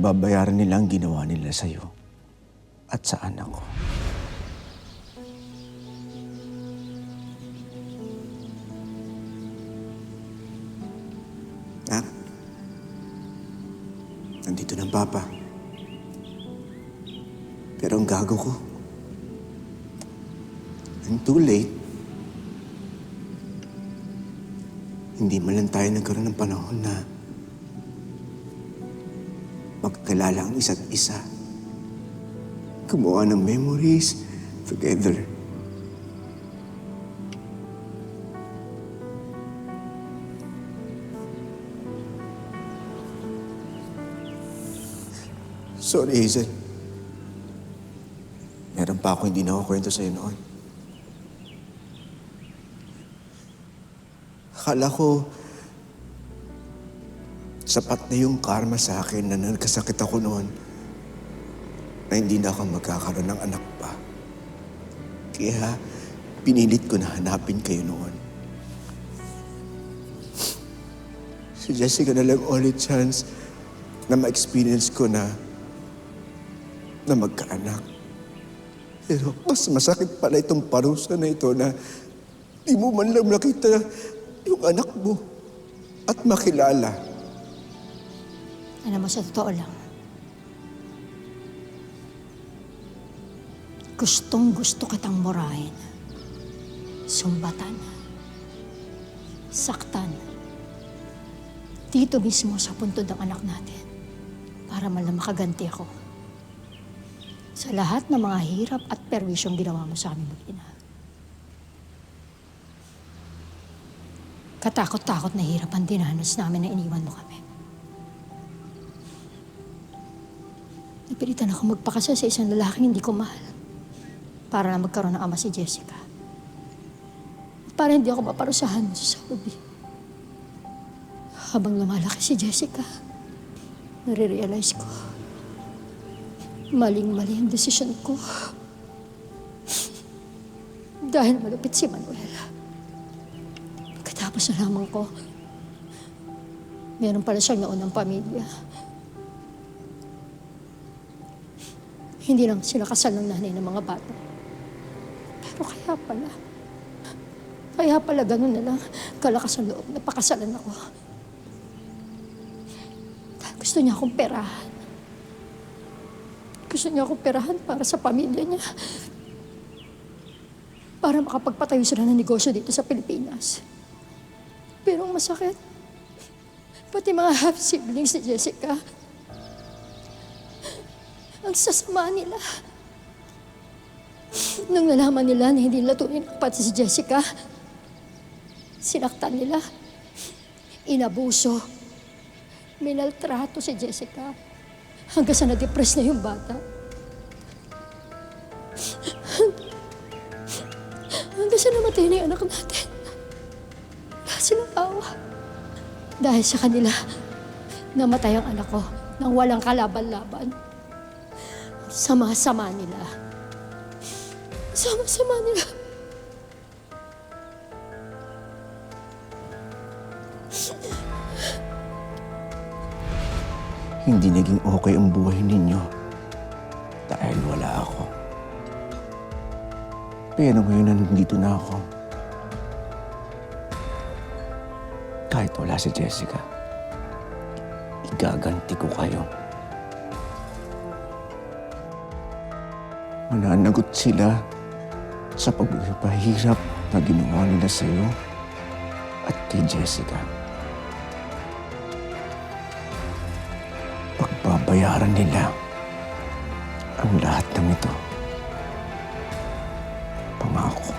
pagbabayaran nila ang ginawa nila sa'yo at sa anak ko. Nak, nandito ng Papa. Pero ang gago ko, I'm too late. Hindi man lang tayo nagkaroon ng panahon na magkakilala ang isa't isa. Gumawa ng memories together. Sorry, Hazel. Meron pa ako hindi nakakwento sa'yo noon. Akala ko, sapat na yung karma sa akin na nagkasakit ako noon na hindi na ako magkakaroon ng anak pa. Kaya pinilit ko na hanapin kayo noon. Si Jessica na lang ulit chance na ma-experience ko na magkaanak. Pero mas masakit pala itong parusa na ito na di mo man lang nakita yung anak mo at makilala. Alam mo, sa totoo lang, gustong-gusto kitang murahin, sumbatan, saktan, dito mismo sa puntod ng anak natin para man lang makaganti ako sa lahat ng mga hirap at perwisyong ginawa mo sa amin mag-ina. Katakot-takot na hirap ang dinanas namin na iniwan mo kami. Napilitan ako magpakasal sa isang lalaking hindi ko mahal para na magkaroon ng ama si Jessica. Para hindi ako maparusahan sa Saudi. Habang lumalaki si Jessica, nare-realize ko, maling-mali ang desisyon ko. Dahil malupit si Manuel. Pagkatapos na lamang ko, meron pala siyang naunang pamilya. Hindi lang sila kasal ng nanay ng mga bata. Pero kaya pala ganun na lang kalakas ang loob na pakasalan ako. Dahil gusto niya akong perahan. Gusto niya akong perahan para sa pamilya niya. Para makapagpatayo sila ng negosyo dito sa Pilipinas. Pero ang masakit, pati mga half-siblings ni Jessica, ang sasama nila. Nung nalaman nila na hindi nila tunay na kapatid si Jessica, sinaktan nila, inabuso, minaltrato si Jessica, hanggang sa na-depress na yung bata. Hanggang sa namatay na yung anak natin. Lahat silang awa. Dahil sa kanila, namatay ang anak ko nang walang kalaban-laban. Sama-sama nila. Sama-sama nila. Hindi naging okay ang buhay ninyo dahil wala ako. Pero ngayon na nandito na ako. Kahit wala si Jessica, igaganti ko kayo. Mananagot sila sa pagpapahirap na ginawa nila sa'yo at kay Jessica. Pagbabayaran nila ang lahat ng ito. Pangako.